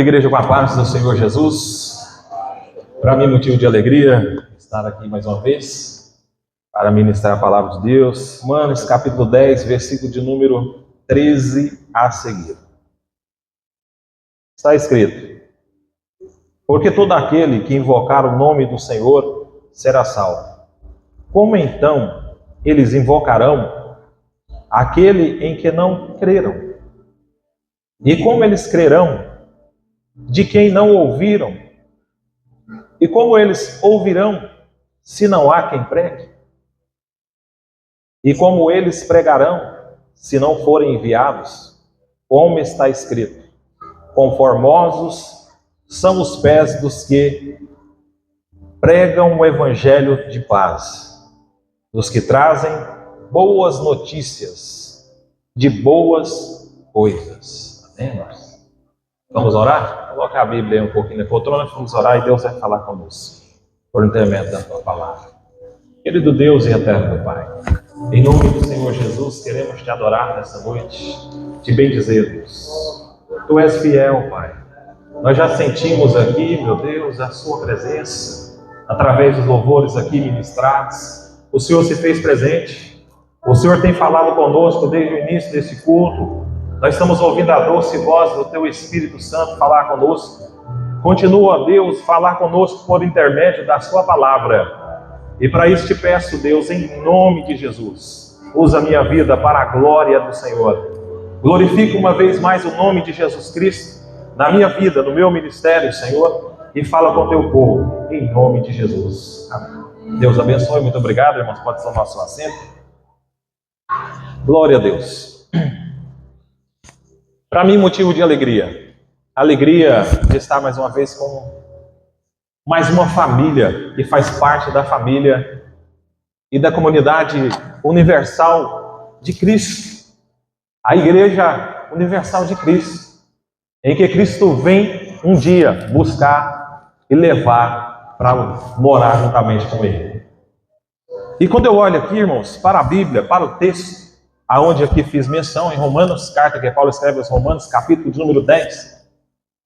Igreja, com a paz do Senhor Jesus. Para mim, motivo de alegria estar aqui mais uma vez para ministrar a palavra de Deus. Romanos capítulo 10, versículo de número 13 a seguir. Está escrito: porque todo aquele que invocar o nome do Senhor será salvo. Como então eles invocarão aquele em que não creram? E como eles crerão de quem não ouviram? E como eles ouvirão se não há quem pregue? E como eles pregarão se não forem enviados? Como está escrito: conformosos são os pés dos que pregam o evangelho de paz, dos que trazem boas notícias de boas coisas. Amém, irmãos? Vamos orar? Coloca a Bíblia aí um pouquinho na poltrona, vamos orar e Deus vai falar conosco, por intermédio da tua palavra. Querido Deus e eterno Pai, em nome do Senhor Jesus, queremos te adorar nessa noite, te bendizer, Deus. Tu és fiel, Pai. Nós já sentimos aqui, meu Deus, a sua presença, através dos louvores aqui ministrados. O Senhor se fez presente, o Senhor tem falado conosco desde o início desse culto. Nós estamos ouvindo a doce voz do Teu Espírito Santo falar conosco. Continua, Deus, falar conosco por intermédio da Sua palavra. E para isso te peço, Deus, em nome de Jesus, usa a minha vida para a glória do Senhor. Glorifica uma vez mais o nome de Jesus Cristo na minha vida, no meu ministério, Senhor, e fala com o Teu povo, em nome de Jesus. Amém. Deus abençoe, muito obrigado, irmãos. Pode tomar seu assento. Glória a Deus. Para mim, motivo de alegria. Alegria de estar mais uma vez com mais uma família que faz parte da família e da comunidade universal de Cristo. A Igreja Universal de Cristo, em que Cristo vem um dia buscar e levar para morar juntamente com Ele. E quando eu olho aqui, irmãos, para a Bíblia, para o texto, aonde aqui fiz menção, em Romanos, carta que Paulo escreve aos Romanos, capítulo de número 10,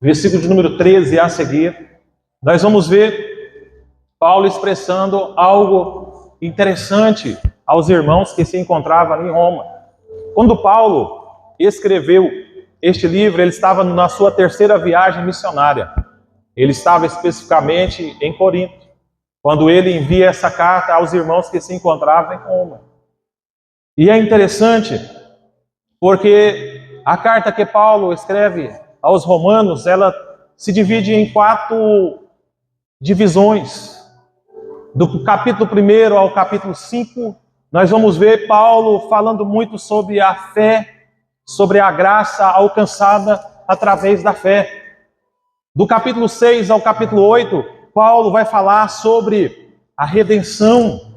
versículo de número 13 a seguir, nós vamos ver Paulo expressando algo interessante aos irmãos que se encontravam ali em Roma. Quando Paulo escreveu este livro, ele estava na sua terceira viagem missionária. Ele estava especificamente em Corinto, quando ele envia essa carta aos irmãos que se encontravam em Roma. E é interessante, porque a carta que Paulo escreve aos romanos, ela se divide em 4 divisões. Do capítulo 1 ao capítulo 5, nós vamos ver Paulo falando muito sobre a fé, sobre a graça alcançada através da fé. Do capítulo 6 ao capítulo 8, Paulo vai falar sobre a redenção.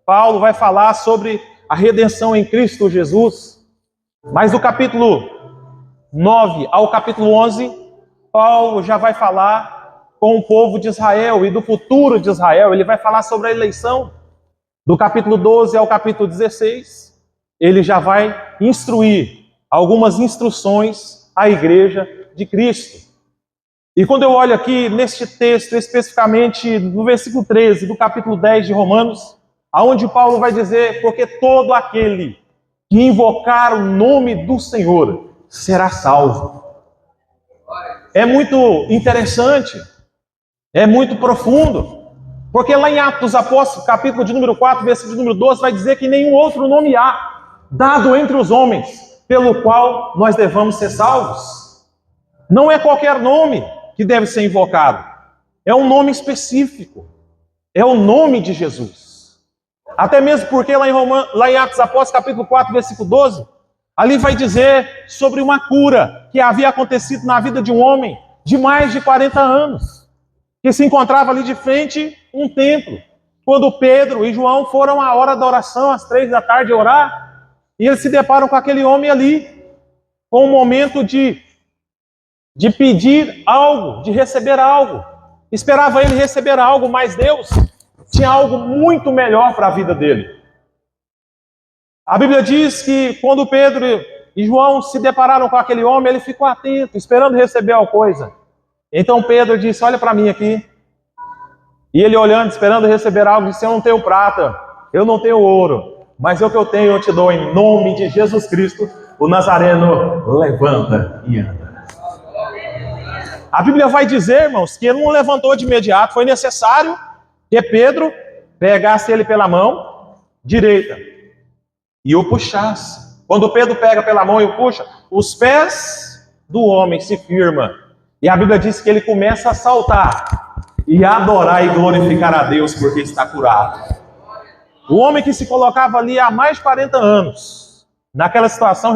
Paulo vai falar sobre a redenção em Cristo Jesus. Mas do capítulo 9 ao capítulo 11, Paulo já vai falar com o povo de Israel e do futuro de Israel. Ele vai falar sobre a eleição. Do capítulo 12 ao capítulo 16, ele já vai instruir algumas instruções à igreja de Cristo. E quando eu olho aqui neste texto, especificamente no versículo 13 do capítulo 10 de Romanos, aonde Paulo vai dizer: porque todo aquele que invocar o nome do Senhor será salvo. É muito interessante, é muito profundo, porque lá em Atos dos Apóstolos, capítulo de número 4, versículo de número 12, vai dizer que nenhum outro nome há, dado entre os homens, pelo qual nós devamos ser salvos. Não é qualquer nome que deve ser invocado, é um nome específico, é o nome de Jesus. Até mesmo porque lá em Atos dos Apóstolos, capítulo 4, versículo 12, ali vai dizer sobre uma cura que havia acontecido na vida de um homem de mais de 40 anos, que se encontrava ali de frente a um templo, quando Pedro e João foram à hora da oração, às 3 da tarde, orar, e eles se deparam com aquele homem ali, com um momento de pedir algo, de receber algo. Esperava ele receber algo, mas Deus tinha algo muito melhor para a vida dele. A Bíblia diz que quando Pedro e João se depararam com aquele homem, ele ficou atento, esperando receber alguma coisa. Então Pedro disse, olha para mim aqui. E ele olhando, esperando receber algo, disse, eu não tenho prata, eu não tenho ouro, mas o que eu tenho eu te dou em nome de Jesus Cristo, o Nazareno, levanta e anda. A Bíblia vai dizer, irmãos, que ele não levantou de imediato, foi necessário que Pedro pegasse ele pela mão direita e o puxasse. Quando Pedro pega pela mão e o puxa, os pés do homem se firmam. E a Bíblia diz que ele começa a saltar e adorar e glorificar a Deus porque está curado. O homem que se colocava ali há mais de 40 anos, naquela situação,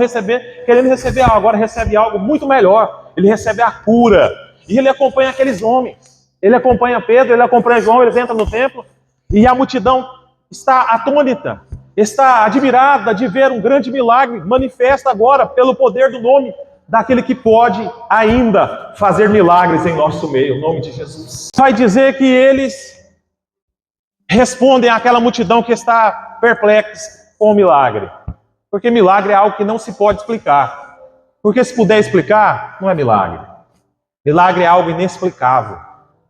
querendo receber algo, agora recebe algo muito melhor. Ele recebe a cura. E ele acompanha aqueles homens. Ele acompanha Pedro, ele acompanha João, eles entram no templo. E a multidão está atônita, está admirada de ver um grande milagre manifesto agora pelo poder do nome daquele que pode ainda fazer milagres em nosso meio, o nome de Jesus. Vai dizer que eles respondem àquela multidão que está perplexa com o milagre. Porque milagre é algo que não se pode explicar. Porque se puder explicar, não é milagre. Milagre é algo inexplicável.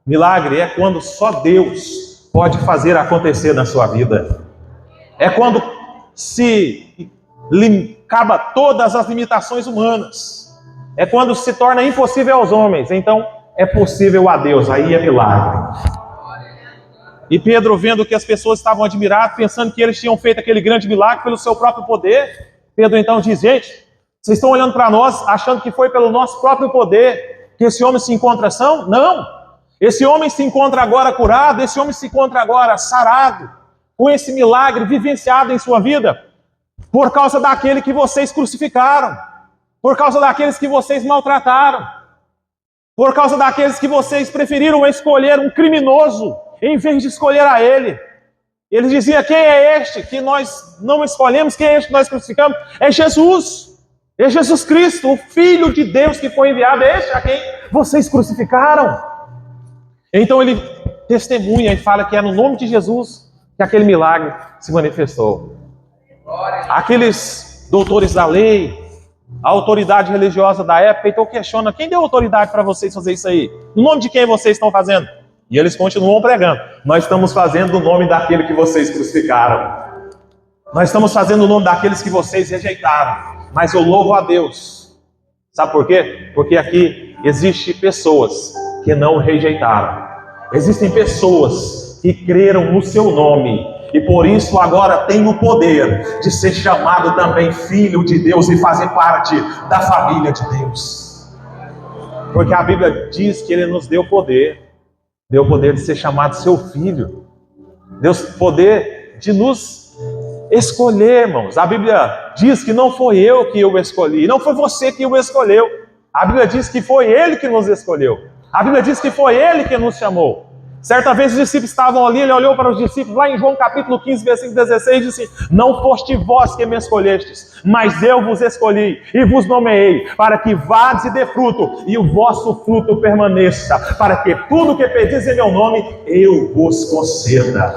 Milagre é quando só Deus pode fazer acontecer na sua vida. É quando se acaba todas as limitações humanas. É quando se torna impossível aos homens. Então é possível a Deus. Aí é milagre. E Pedro, vendo que as pessoas estavam admiradas, pensando que eles tinham feito aquele grande milagre pelo seu próprio poder, Pedro então diz, gente, vocês estão olhando para nós, achando que foi pelo nosso próprio poder que esse homem se encontra são? Não! Esse homem se encontra agora curado, esse homem se encontra agora sarado, com esse milagre vivenciado em sua vida, por causa daquele que vocês crucificaram, por causa daqueles que vocês maltrataram, por causa daqueles que vocês preferiram escolher um criminoso, em vez de escolher a ele. Ele dizia, quem é este que nós não escolhemos, quem é este que nós crucificamos? É Jesus. É Jesus Cristo, o Filho de Deus que foi enviado, é este a quem vocês crucificaram. Então ele testemunha e fala que é no nome de Jesus que aquele milagre se manifestou. Aqueles doutores da lei, a autoridade religiosa da época, então questiona, quem deu autoridade para vocês fazer isso aí? No nome de quem vocês estão fazendo? E eles continuam pregando, nós estamos fazendo no nome daquele que vocês crucificaram. Nós estamos fazendo o nome daqueles que vocês rejeitaram. Mas eu louvo a Deus. Sabe por quê? Porque aqui existem pessoas que não rejeitaram. Existem pessoas que creram no seu nome. E por isso agora tem o poder de ser chamado também filho de Deus e fazer parte da família de Deus. Porque a Bíblia diz que Ele nos deu poder. Deu o poder de ser chamado seu filho. Deu o poder de nos escolher, irmãos. A Bíblia diz que não foi eu que o escolhi, não foi você que o escolheu. A Bíblia diz que foi Ele que nos escolheu. A Bíblia diz que foi Ele que nos chamou. Certa vez os discípulos estavam ali, Ele olhou para os discípulos, lá em João capítulo 15, versículo 16, e disse, não foste vós que me escolhestes, mas eu vos escolhi e vos nomeei, para que vades e dê fruto, e o vosso fruto permaneça, para que tudo que pedis em meu nome, eu vos conceda.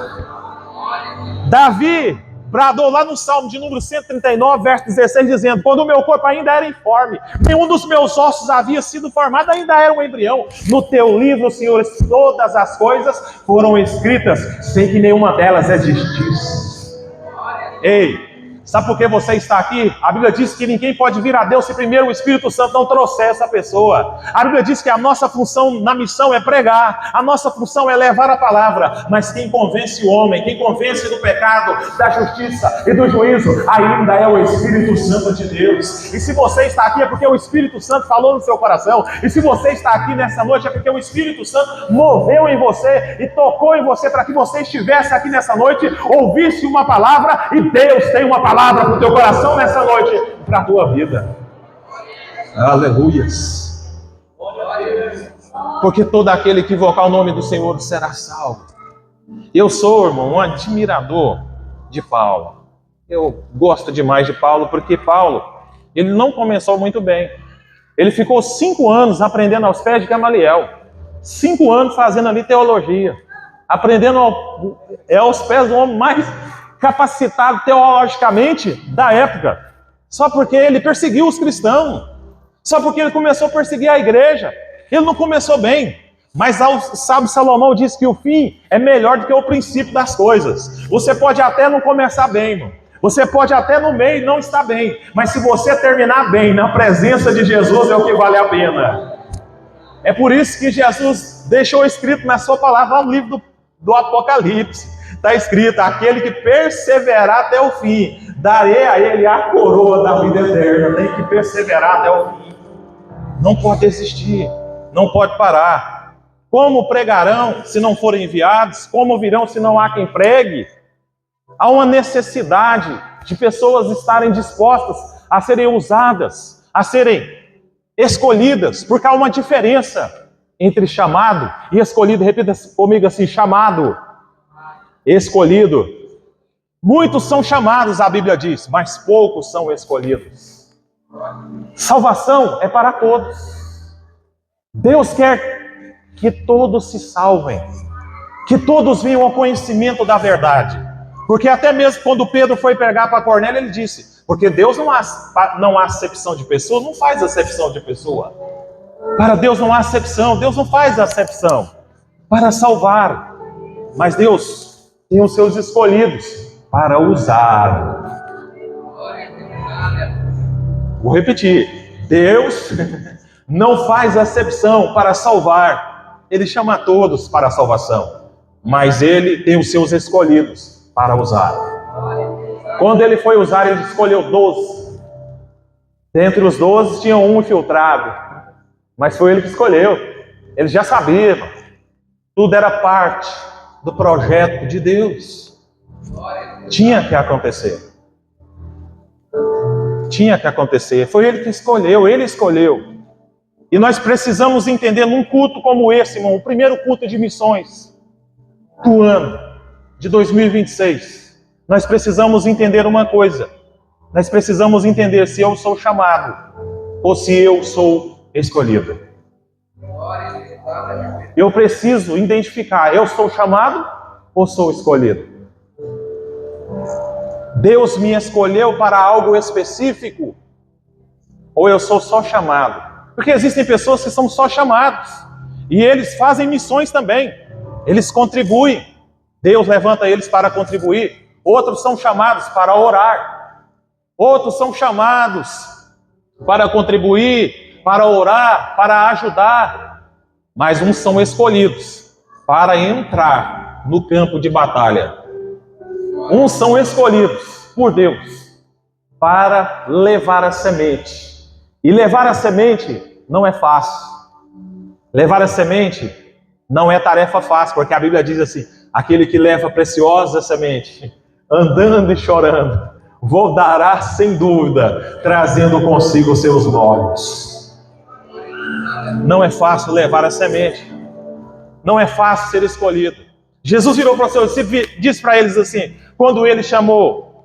Davi bradou lá no Salmo de número 139, verso 16, dizendo, quando o meu corpo ainda era informe, nenhum dos meus ossos havia sido formado, ainda era um embrião. No teu livro, Senhor, todas as coisas foram escritas, sem que nenhuma delas existisse. Ei, sabe por que você está aqui? A Bíblia diz que ninguém pode vir a Deus se primeiro o Espírito Santo não trouxer essa pessoa. A Bíblia diz que a nossa função na missão é pregar, a nossa função é levar a palavra, mas quem convence o homem, quem convence do pecado, da justiça e do juízo, ainda é o Espírito Santo de Deus. E se você está aqui é porque o Espírito Santo falou no seu coração, e se você está aqui nessa noite é porque o Espírito Santo moveu em você e tocou em você para que você estivesse aqui nessa noite, ouvisse uma palavra, e Deus tem uma palavra para o teu coração nessa noite, para a tua vida. Aleluias. Porque todo aquele que invocar o nome do Senhor será salvo. Eu sou, irmão, um admirador de Paulo. Eu gosto demais de Paulo, porque Paulo, ele não começou muito bem. Ele ficou 5 anos aprendendo aos pés de Gamaliel. 5 anos fazendo ali teologia. Aprendendo aos pés do homem mais capacitado teologicamente da época, só porque ele perseguiu os cristãos, só porque ele começou a perseguir a igreja. Ele não começou bem. Mas o sábio Salomão diz que o fim é melhor do que o princípio das coisas. Você pode até não começar bem, irmão. Você pode até no meio não estar bem. Mas se você terminar bem na presença de Jesus, é o que vale a pena. É por isso que Jesus deixou escrito na sua palavra, no livro do Apocalipse. Está escrito: aquele que perseverar até o fim, darei a ele a coroa da vida eterna. Tem que perseverar até o fim. Não pode desistir. Não pode parar. Como pregarão se não forem enviados? Como virão se não há quem pregue? Há uma necessidade de pessoas estarem dispostas a serem usadas, a serem escolhidas, porque há uma diferença entre chamado e escolhido. Repita comigo assim: chamado, escolhido. Muitos são chamados, a Bíblia diz, mas poucos são escolhidos. Salvação é para todos. Deus quer que todos se salvem, que todos venham ao conhecimento da verdade. Porque até mesmo quando Pedro foi pregar para Cornélio, ele disse: porque Deus não há acepção de pessoa, não faz acepção de pessoa. Para Deus não há acepção, Deus não faz acepção para salvar. Mas Deus tem os seus escolhidos para usar. Vou repetir: Deus não faz acepção para salvar. Ele chama a todos para a salvação, mas Ele tem os seus escolhidos para usar. Quando Ele foi usar, Ele escolheu 12. Dentre os 12 tinha um infiltrado, mas foi Ele que escolheu. Ele já sabia, irmão. Tudo era parte do projeto de Deus. Tinha que acontecer. Tinha que acontecer. Foi Ele que escolheu, Ele escolheu. E nós precisamos entender num culto como esse, irmão, o primeiro culto de missões do ano de 2026. Nós precisamos entender uma coisa. Nós precisamos entender se eu sou chamado ou se eu sou escolhido. Eu preciso identificar: eu sou chamado ou sou escolhido? Deus me escolheu para algo específico ou eu sou só chamado? Porque existem pessoas que são só chamados. E eles fazem missões também. Eles contribuem. Deus levanta eles para contribuir. Outros são chamados para orar. Outros são chamados para contribuir, para orar, para ajudar. Mas uns são escolhidos para entrar no campo de batalha. Uns são escolhidos por Deus para levar a semente. E levar a semente não é fácil. Levar a semente não é tarefa fácil, porque a Bíblia diz assim: aquele que leva preciosa semente, andando e chorando, voltará sem dúvida, trazendo consigo os seus molhos. Não é fácil levar a semente. Não é fácil ser escolhido. Jesus virou para os seus discípulos e disse para eles assim, quando ele chamou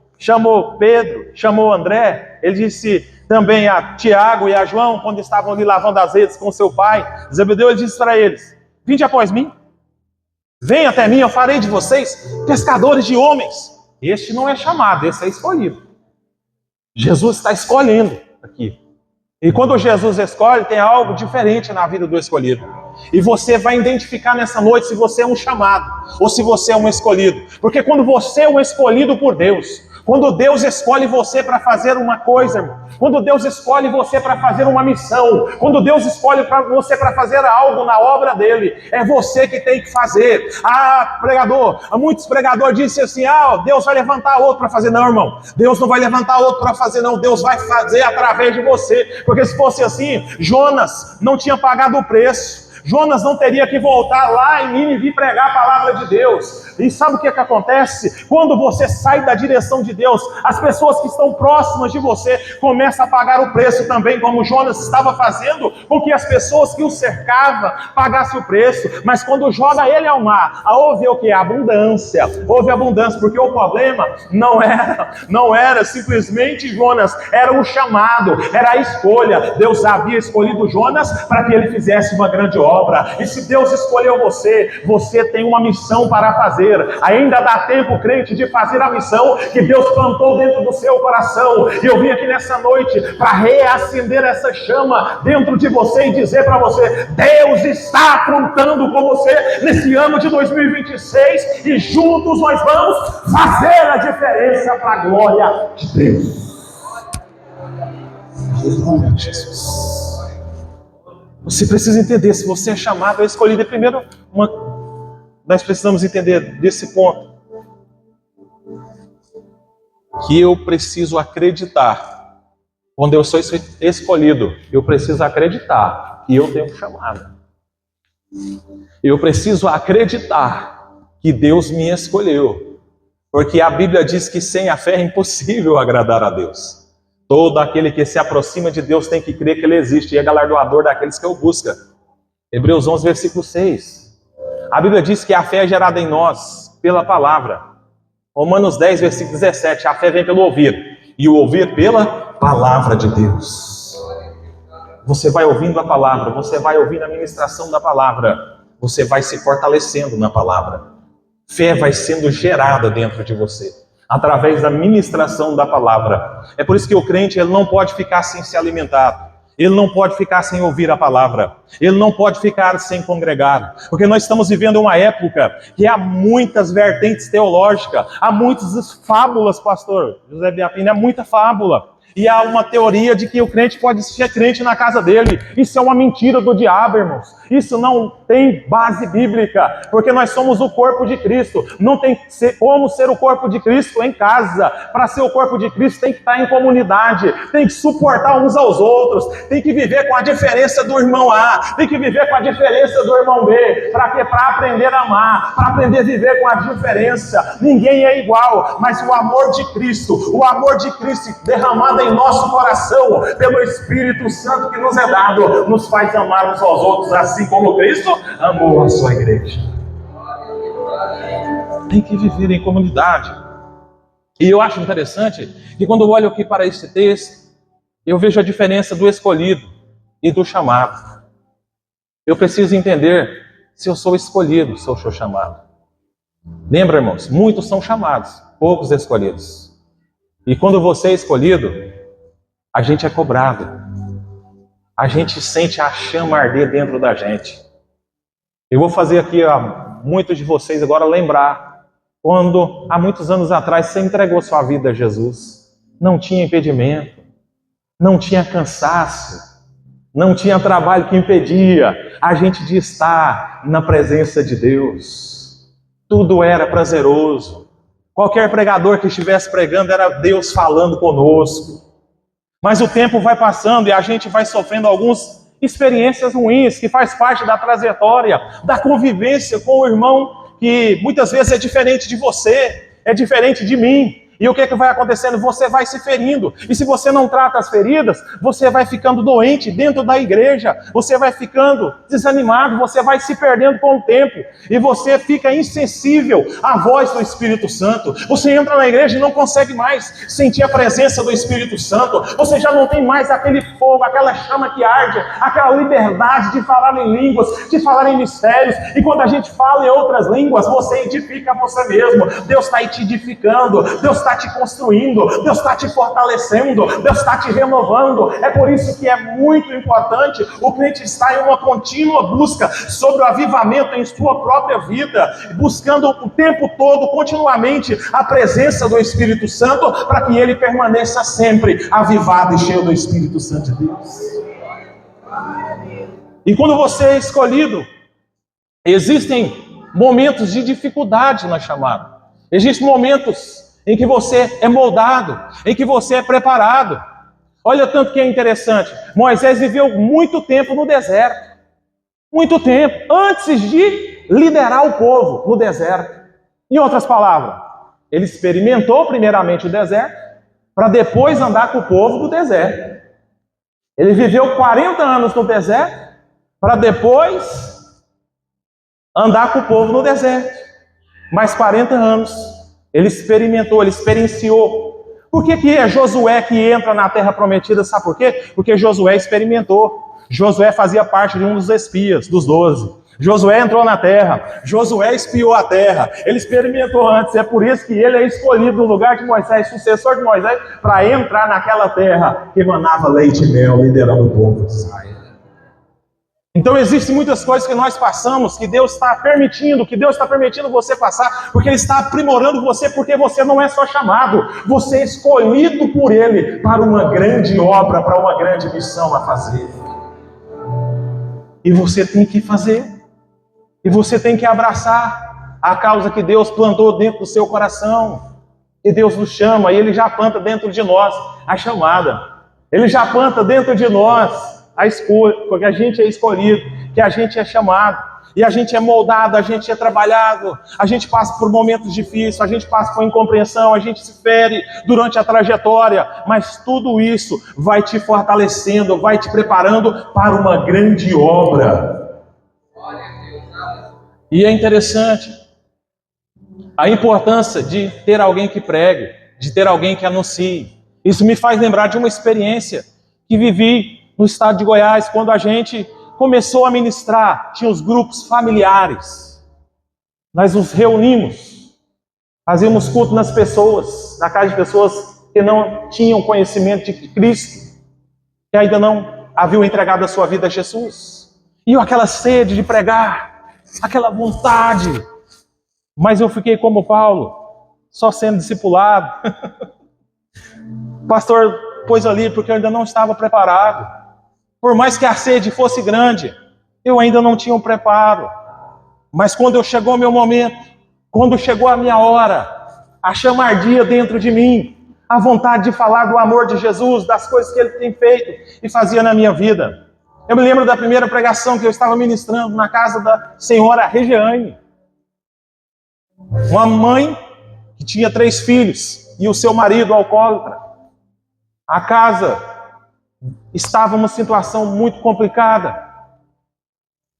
Pedro, chamou André, ele disse também a Tiago e a João, quando estavam ali lavando as redes com seu pai, Zebedeu, ele disse para eles: vinde após mim, venham até mim, eu farei de vocês pescadores de homens. Este não é chamado, esse é escolhido. Jesus está escolhendo aqui. E quando Jesus escolhe, tem algo diferente na vida do escolhido. E você vai identificar nessa noite se você é um chamado ou se você é um escolhido. Porque quando você é um escolhido por Deus, quando Deus escolhe você para fazer uma coisa, irmão, quando Deus escolhe você para fazer uma missão, quando Deus escolhe você para fazer algo na obra dele, é você que tem que fazer. Muitos pregadores dizem assim: Deus vai levantar outro para fazer. Não, irmão, Deus não vai levantar outro para fazer, não. Deus vai fazer através de você. Porque se fosse assim, Jonas não tinha pagado o preço. Jonas não teria que voltar lá em Nínive e pregar a palavra de Deus. E sabe o que acontece? Quando você sai da direção de Deus, as pessoas que estão próximas de você começam a pagar o preço também, como Jonas estava fazendo com que as pessoas que o cercavam pagassem o preço. Mas quando joga ele ao mar, houve o que? Abundância. Houve abundância, porque o problema não era simplesmente Jonas, era o chamado, era a escolha. Deus havia escolhido Jonas para que ele fizesse uma grande obra. obra. E se Deus escolheu você, você tem uma missão para fazer. Ainda dá tempo, crente, de fazer a missão que Deus plantou dentro do seu coração. E eu vim aqui nessa noite para reacender essa chama dentro de você e dizer para você: Deus está contando com você nesse ano de 2026 e juntos nós vamos fazer a diferença para a glória de Deus. Aleluia, Jesus. Você precisa entender, se você é chamado, é escolhido. Primeiro, nós precisamos entender desse ponto, que eu preciso acreditar. Quando eu sou escolhido, eu preciso acreditar que eu tenho chamado. Eu preciso acreditar que Deus me escolheu. Porque a Bíblia diz que sem a fé é impossível agradar a Deus. Todo aquele que se aproxima de Deus tem que crer que Ele existe e é galardoador daqueles que o buscam. Hebreus 11, versículo 6. A Bíblia diz que a fé é gerada em nós pela palavra. Romanos 10, versículo 17. A fé vem pelo ouvir, e o ouvir pela palavra de Deus. Você vai ouvindo a palavra, você vai ouvindo a ministração da palavra, você vai se fortalecendo na palavra. Fé vai sendo gerada dentro de você através da ministração da palavra. É por isso que o crente, ele não pode ficar sem se alimentar. Ele não pode ficar sem ouvir a palavra. Ele não pode ficar sem congregar. Porque nós estamos vivendo uma época que há muitas vertentes teológicas, há muitas fábulas, pastor José Biapina, há muita fábula. E há uma teoria de que o crente pode ser crente na casa dele. Isso é uma mentira do diabo, irmãos. Isso não tem base bíblica, porque nós somos o corpo de Cristo. Não tem como ser o corpo de Cristo em casa. Para ser o corpo de Cristo tem que estar em comunidade, tem que suportar uns aos outros, tem que viver com a diferença do irmão A, tem que viver com a diferença do irmão B. Para quê? Para aprender a amar, para aprender a viver com a diferença. Ninguém é igual, mas o amor de Cristo derramado em nosso coração pelo Espírito Santo que nos é dado, nos faz amar uns aos outros assim como Cristo amou a sua igreja. Tem que viver em comunidade. E eu acho interessante que quando eu olho aqui para esse texto, eu vejo a diferença do escolhido e do chamado. Eu preciso entender se eu sou escolhido, se eu sou chamado. Lembra, irmãos, muitos são chamados, poucos escolhidos. E quando você é escolhido, a gente é cobrado. A gente sente a chama arder dentro da gente. Eu vou fazer aqui a muitos de vocês agora lembrar quando, há muitos anos atrás, você entregou sua vida a Jesus. Não tinha impedimento, não tinha cansaço, não tinha trabalho que impedia a gente de estar na presença de Deus. Tudo era prazeroso. Qualquer pregador que estivesse pregando era Deus falando conosco. Mas o tempo vai passando e a gente vai sofrendo algumas experiências ruins, que faz parte da trajetória, da convivência com o irmão, que muitas vezes é diferente de você, é diferente de mim. E o que vai acontecendo? Você vai se ferindo. E se você não trata as feridas, você vai ficando doente dentro da igreja. Você vai ficando desanimado, você vai se perdendo com o tempo. E você fica insensível à voz do Espírito Santo. Você entra na igreja e não consegue mais sentir a presença do Espírito Santo. Você já não tem mais aquele fogo, aquela chama que arde, aquela liberdade de falar em línguas, de falar em mistérios. E quando a gente fala em outras línguas, você edifica você mesmo. Deus está aí te edificando, Deus está te construindo, Deus está te fortalecendo, Deus está te renovando. É por isso que é muito importante o crente estar em uma contínua busca sobre o avivamento em sua própria vida, buscando o tempo todo, continuamente, a presença do Espírito Santo, para que ele permaneça sempre avivado e cheio do Espírito Santo de Deus. E quando você é escolhido, existem momentos de dificuldade na chamada. Existem momentos em que você é moldado, em que você é preparado. Olha tanto que é interessante. Moisés viveu muito tempo no deserto. Muito tempo, antes de liderar o povo no deserto. Em outras palavras, ele experimentou primeiramente o deserto, para depois andar com o povo do deserto. Ele viveu 40 anos no deserto, para depois andar com o povo no deserto. Mais 40 anos. Ele experimentou, ele experienciou. Por que é Josué que entra na terra prometida? Sabe por quê? Porque Josué experimentou. Josué fazia parte de um dos espias, dos 12. Josué entrou na terra, Josué espiou a terra, ele experimentou antes, é por isso que ele é escolhido no lugar de Moisés, sucessor de Moisés, para entrar naquela terra que emanava leite e mel, liderando o povo de Israel. Então existem muitas coisas que nós passamos, que Deus está permitindo você passar, porque Ele está aprimorando você, porque você não é só chamado, você é escolhido por Ele para uma grande obra, para uma grande missão a fazer. E você tem que fazer. E você tem que abraçar a causa que Deus plantou dentro do seu coração. E Deus nos chama, e Ele já planta dentro de nós a chamada. Ele já planta dentro de nós a escolha, porque a gente é escolhido, que a gente é chamado. E a gente é moldado, a gente é trabalhado, a gente passa por momentos difíceis, a gente passa por incompreensão, a gente se fere durante a trajetória, mas tudo isso vai te fortalecendo, vai te preparando para uma grande obra. E é interessante a importância de ter alguém que pregue, de ter alguém que anuncie. Isso me faz lembrar de uma experiência que vivi no estado de Goiás, quando a gente começou a ministrar, tinha os grupos familiares. Nós nos reunimos, fazíamos culto nas pessoas, na casa de pessoas que não tinham conhecimento de Cristo, que ainda não haviam entregado a sua vida a Jesus. E aquela sede de pregar, aquela vontade. Mas eu fiquei como Paulo, só sendo discipulado. O pastor pôs ali porque eu ainda não estava preparado. Por mais que a sede fosse grande, eu ainda não tinha um preparo. Mas quando chegou o meu momento, quando chegou a minha hora, a chama ardia dentro de mim, a vontade de falar do amor de Jesus, das coisas que Ele tem feito e fazia na minha vida. Eu me lembro da primeira pregação que eu estava ministrando na casa da senhora Regiane. Uma mãe que tinha 3 filhos e o seu marido alcoólatra. A casa estava numa situação muito complicada.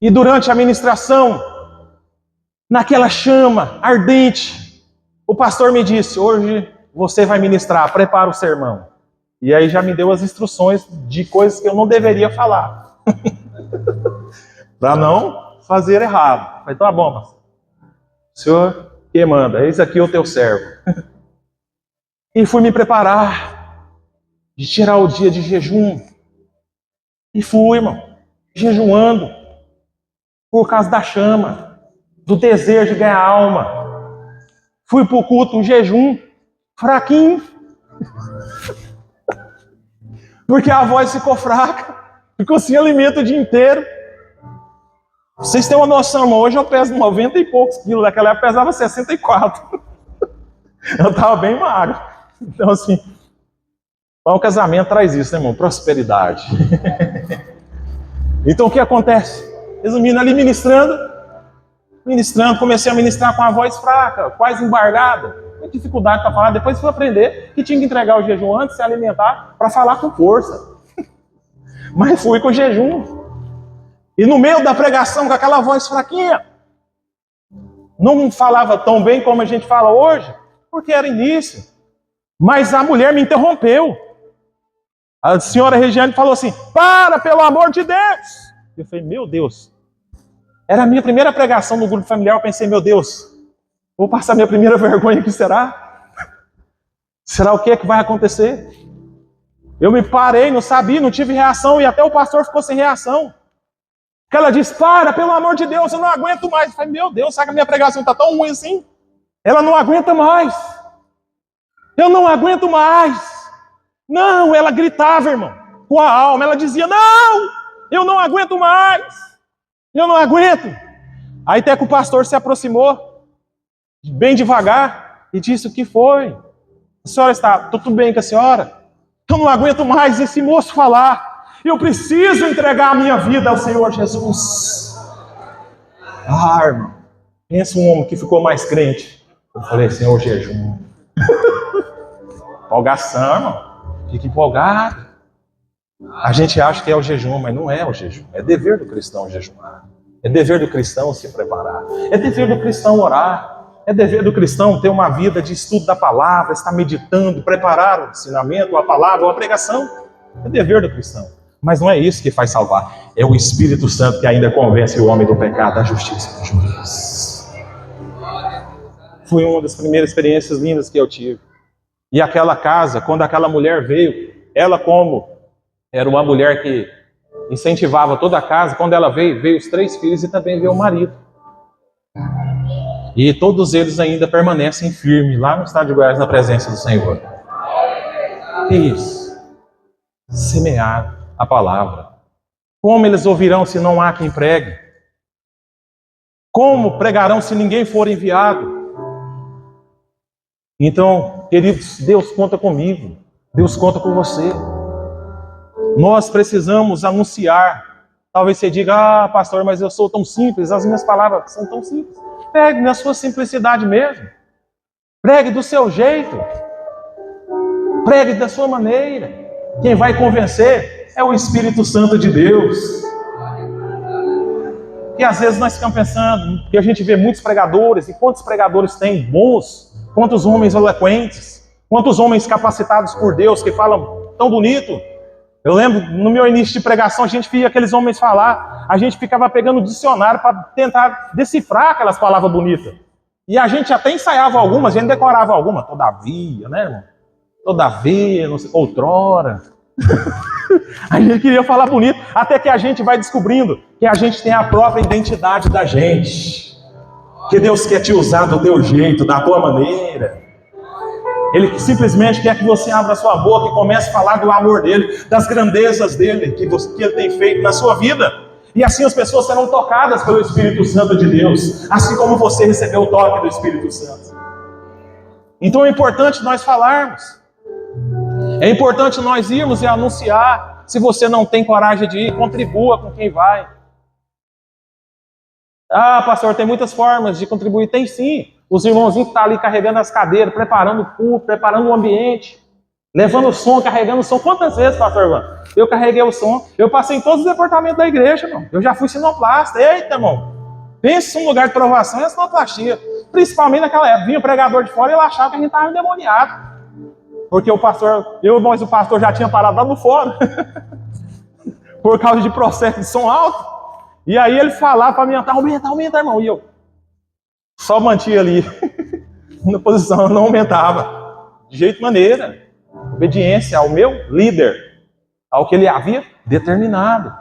E durante a ministração, naquela chama ardente, o pastor me disse: hoje você vai ministrar, prepara o sermão. E aí já me deu as instruções de coisas que eu não deveria falar. Para não fazer errado. Falei, tá bom, pastor. O senhor que manda, eis aqui o teu servo. E fui me preparar de tirar o dia de jejum. E fui, irmão, jejuando por causa da chama, do desejo de ganhar alma. Fui para o culto, um jejum fraquinho, porque a voz ficou fraca, ficou sem alimento o dia inteiro. Vocês têm uma noção, irmão, hoje eu peso 90 e poucos quilos, naquela época eu pesava 64. Eu estava bem magro. Então assim, o casamento traz isso, né, irmão? Prosperidade. Então o que acontece? Resumindo, ali ministrando, comecei a ministrar com a voz fraca, quase embargada, com dificuldade para falar. Depois fui aprender que tinha que entregar o jejum antes, se alimentar, para falar com força. Mas fui com o jejum. E no meio da pregação, com aquela voz fraquinha, não falava tão bem como a gente fala hoje, porque era início. Mas a mulher me interrompeu. A senhora Regiane falou assim: para, pelo amor de Deus! Eu falei, meu Deus. Era a minha primeira pregação no grupo familiar. Eu pensei, meu Deus, vou passar minha primeira vergonha aqui, será? Será o que é que vai acontecer? Eu me parei, não sabia, não tive reação, e até o pastor ficou sem reação. Porque ela disse, para, pelo amor de Deus, eu não aguento mais. Eu falei, meu Deus, será que a minha pregação está tão ruim assim? Ela não aguenta mais. Eu não aguento mais. Não, ela gritava, irmão, com a alma. Ela dizia, não, eu não aguento mais. Eu não aguento. Aí até que o pastor se aproximou, bem devagar, e disse, o que foi? A senhora está tudo bem com a senhora? Eu não aguento mais esse moço falar. Eu preciso entregar a minha vida ao Senhor Jesus. Ah, irmão, pensa um homem que ficou mais crente. Eu falei, Senhor, jejum. Empolgação, irmão. Fica empolgado. A gente acha que é o jejum, mas não é o jejum. É dever do cristão jejuar. É dever do cristão se preparar. É dever do cristão orar. É dever do cristão ter uma vida de estudo da palavra, estar meditando, preparar o ensinamento, a palavra, a pregação. É dever do cristão. Mas não é isso que faz salvar. É o Espírito Santo que ainda convence o homem do pecado, da justiça e do juízo. Foi uma das primeiras experiências lindas que eu tive. E aquela casa, quando aquela mulher veio, ela como era uma mulher que incentivava toda a casa, quando ela veio os 3 filhos e também veio o marido. E todos eles ainda permanecem firmes lá no estado de Goiás, na presença do Senhor. Que isso? Semear a palavra. Como eles ouvirão se não há quem pregue? Como pregarão se ninguém for enviado? Então, queridos, Deus conta comigo. Deus conta com você. Nós precisamos anunciar. Talvez você diga, pastor, mas eu sou tão simples, as minhas palavras são tão simples. Pregue na sua simplicidade mesmo. Pregue do seu jeito. Pregue da sua maneira. Quem vai convencer é o Espírito Santo de Deus. E às vezes nós ficamos pensando que a gente vê muitos pregadores, e quantos pregadores tem bons, quantos homens eloquentes, quantos homens capacitados por Deus que falam tão bonito. Eu lembro, no meu início de pregação, a gente via aqueles homens falar, a gente ficava pegando o dicionário para tentar decifrar aquelas palavras bonitas. E a gente até ensaiava algumas, a gente decorava algumas, todavia, né, irmão? Todavia, não sei, outrora. A gente queria falar bonito, até que a gente vai descobrindo que a gente tem a própria identidade da gente. Que Deus quer te usar do teu jeito, da tua maneira. Ele simplesmente quer que você abra a sua boca e comece a falar do amor dele, das grandezas dele, que ele tem feito na sua vida. E assim as pessoas serão tocadas pelo Espírito Santo de Deus, assim como você recebeu o toque do Espírito Santo. Então é importante nós falarmos. É importante nós irmos e anunciar. Se você não tem coragem de ir, contribua com quem vai. Ah, pastor, tem muitas formas de contribuir. Tem sim. Os irmãozinhos que estão ali carregando as cadeiras, preparando o culto, preparando o ambiente, levando o som, carregando o som. Quantas vezes, pastor Ivan? Eu carreguei o som. Eu passei em todos os departamentos da igreja, irmão. Eu já fui sinoplasta. Eita, irmão. Pensa em um lugar de provação e a sinoplastia. Principalmente naquela época. Vinha o pregador de fora e ele achava que a gente estava endemoniado. Porque o pastor, mas o pastor já tinha parado lá no fora. Por causa de processo de som alto. E aí ele falava para mim, aumenta, irmão. E eu só mantinha ali. Na posição, eu não aumentava. De jeito maneira. Obediência ao meu líder. Ao que ele havia determinado.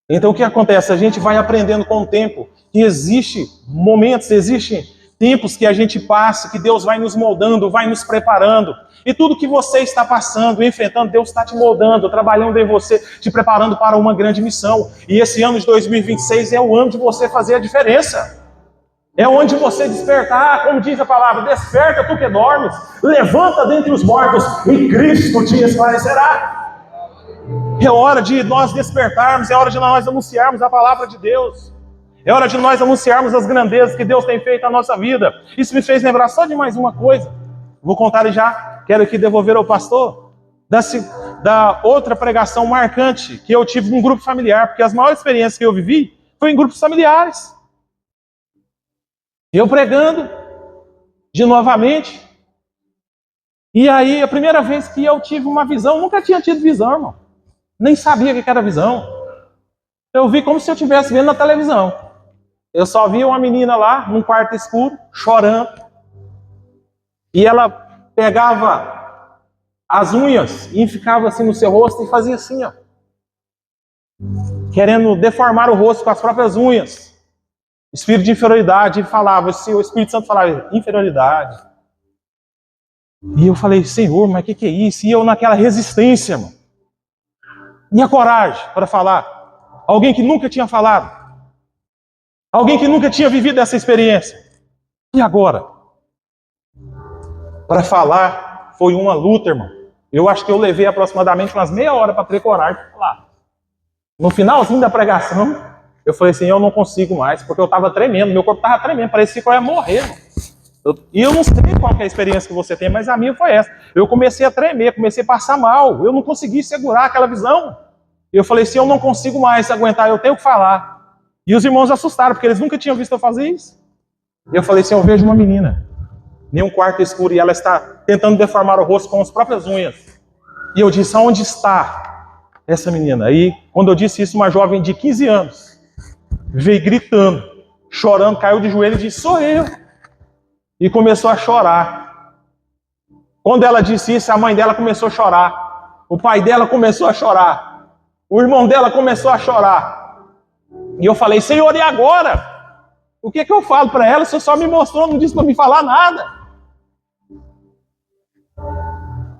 Então o que acontece? A gente vai aprendendo com o tempo. Que existem momentos, existem tempos que a gente passa, que Deus vai nos moldando, vai nos preparando. E tudo que você está passando, enfrentando, Deus está te moldando, trabalhando em você, te preparando para uma grande missão. E esse ano de 2026 é o ano de você fazer a diferença. É onde você despertar, como diz a palavra, desperta tu que dormes, levanta dentre os mortos e Cristo te esclarecerá. É hora de nós despertarmos, é hora de nós anunciarmos a palavra de Deus. É hora de nós anunciarmos as grandezas que Deus tem feito na nossa vida. Isso me fez lembrar só de mais uma coisa. Vou contar e já quero aqui devolver ao pastor. Da outra pregação marcante que eu tive num grupo familiar. Porque as maiores experiências que eu vivi foi em grupos familiares. Eu pregando de novamente. E aí, a primeira vez que eu tive uma visão, nunca tinha tido visão, irmão. Nem sabia o que era visão. Eu vi como se eu estivesse vendo na televisão. Eu só vi uma menina lá, num quarto escuro, chorando. E ela pegava as unhas e ficava assim no seu rosto e fazia assim, ó. Querendo deformar o rosto com as próprias unhas. Espírito de inferioridade, ele falava, o Espírito Santo falava, inferioridade. E eu falei, Senhor, mas o que é isso? E eu naquela resistência, irmão. E a coragem para falar? Alguém que nunca tinha falado. Alguém que nunca tinha vivido essa experiência. E agora? Para falar, foi uma luta, irmão. Eu acho que eu levei aproximadamente umas meia hora para ter coragem para falar. No finalzinho da pregação, eu falei assim, eu não consigo mais, porque eu estava tremendo, meu corpo estava tremendo, parecia que eu ia morrer, irmão. E eu não sei qual que é a experiência que você tem, mas a minha foi essa. Eu comecei a tremer, comecei a passar mal, eu não consegui segurar aquela visão. Eu falei assim, eu não consigo mais aguentar, eu tenho que falar. E os irmãos assustaram, porque eles nunca tinham visto eu fazer isso. Eu falei assim, eu vejo uma menina, em um quarto escuro, e ela está tentando deformar o rosto com as próprias unhas. E eu disse, aonde está Essa menina. Aí, quando eu disse isso, uma jovem de 15 anos veio gritando, chorando, caiu de joelho e disse: sou eu. E começou a chorar. Quando ela disse isso, a mãe dela começou a chorar. O pai dela começou a chorar. O irmão dela começou a chorar. E eu falei: Senhor, e agora? O que eu falo para ela? O Senhor só me mostrou, não disse para me falar nada.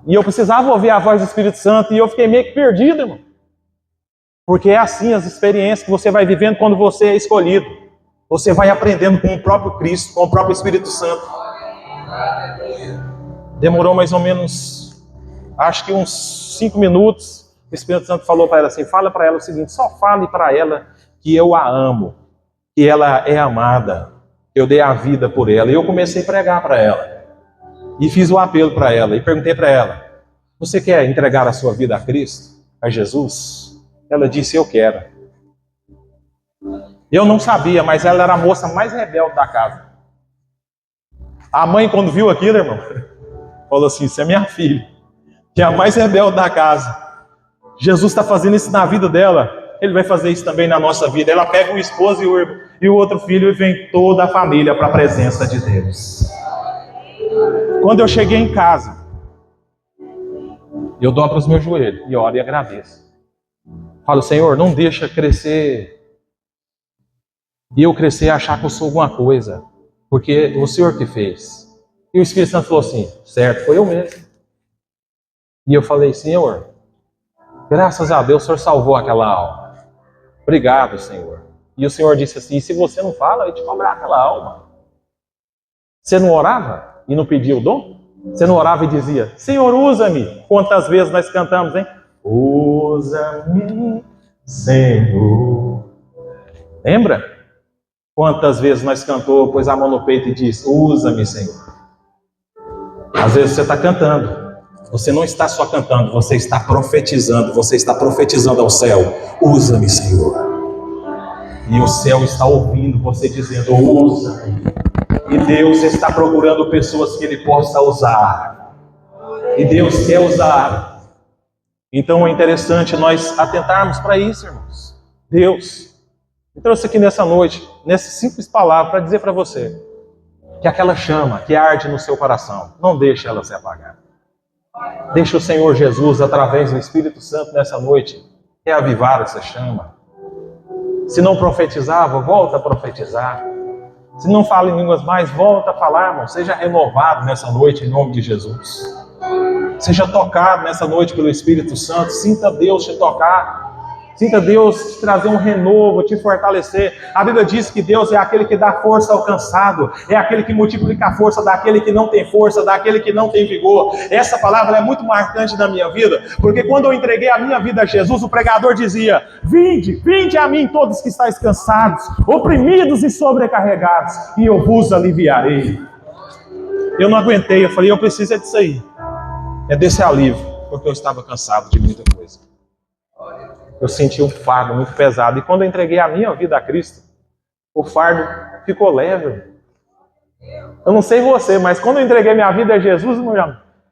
E eu precisava ouvir a voz do Espírito Santo, e eu fiquei meio que perdido, irmão. Porque é assim as experiências que você vai vivendo quando você é escolhido. Você vai aprendendo com o próprio Cristo, com o próprio Espírito Santo. Demorou mais ou menos, acho que uns 5 minutos. O Espírito Santo falou para ela assim: fala para ela o seguinte, só fale para ela que eu a amo, que ela é amada, eu dei a vida por ela. E eu comecei a pregar para ela. E fiz o apelo para ela. E perguntei para ela: você quer entregar a sua vida a Cristo, a Jesus? Ela disse: eu quero. Eu não sabia, mas ela era a moça mais rebelde da casa. A mãe, quando viu aquilo, irmão, falou assim: você é minha filha, que é a mais rebelde da casa. Jesus está fazendo isso na vida dela, Ele vai fazer isso também na nossa vida. Ela pega o esposo e o outro filho e vem toda a família para a presença de Deus. Quando eu cheguei em casa, eu dobro os meus joelhos e oro e agradeço. Falo: Senhor, não deixa crescer e eu crescer e achar que eu sou alguma coisa, porque o Senhor que fez. E o Espírito Santo falou assim: certo, foi eu mesmo. E eu falei: Senhor, graças a Deus o Senhor salvou aquela alma. Obrigado, Senhor. E o Senhor disse assim: e se você não fala, eu te cobrar aquela alma. Você não orava e não pedia o dom? Você não orava e dizia: Senhor, usa-me? Quantas vezes nós cantamos, hein? Usa-me, Senhor. Lembra? Quantas vezes nós cantou, pôs a mão no peito e disse: usa-me, Senhor. Às vezes você está cantando. Você não está só cantando, você está profetizando. Você está profetizando ao céu: usa-me, Senhor. E o céu está ouvindo você dizendo: usa-me. E Deus está procurando pessoas que Ele possa usar. E Deus quer usar. Então é interessante nós atentarmos para isso, irmãos. Deus me trouxe aqui nessa noite, nessas simples palavras, para dizer para você que aquela chama que arde no seu coração, não deixe ela se apagar. Deixe o Senhor Jesus, através do Espírito Santo, nessa noite, reavivar essa chama. Se não profetizava, volta a profetizar. Se não fala em línguas mais, volta a falar, irmão. Seja renovado nessa noite, em nome de Jesus. Seja tocado nessa noite pelo Espírito Santo. Sinta Deus te tocar. Sinta Deus te trazer um renovo, te fortalecer. A Bíblia diz que Deus é aquele que dá força ao cansado, é aquele que multiplica a força daquele que não tem força, daquele que não tem vigor. Essa palavra é muito marcante na minha vida, porque quando eu entreguei a minha vida a Jesus, o pregador dizia: vinde, vinde a mim todos que estáis cansados, oprimidos e sobrecarregados, e eu vos aliviarei. Eu não aguentei, eu falei: eu preciso disso aí, é desse alívio, porque eu estava cansado de muita coisa. Eu senti um fardo muito pesado. E quando eu entreguei a minha vida a Cristo, o fardo ficou leve. Eu não sei você, mas quando eu entreguei minha vida a Jesus,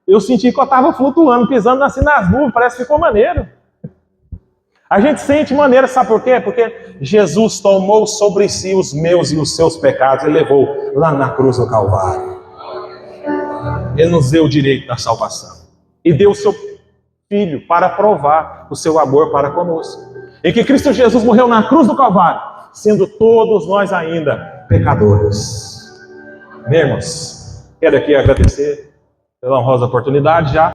eu senti que eu estava flutuando, pisando assim nas nuvens. Parece que ficou maneiro. A gente sente maneiro, sabe por quê? Porque Jesus tomou sobre si os meus e os seus pecados e levou lá na cruz do Calvário. Ele nos deu o direito da salvação. E deu o seu Filho para provar o seu amor para conosco. Em que Cristo Jesus morreu na cruz do Calvário, sendo todos nós ainda pecadores. Irmãos, quero aqui agradecer pela honrosa oportunidade já.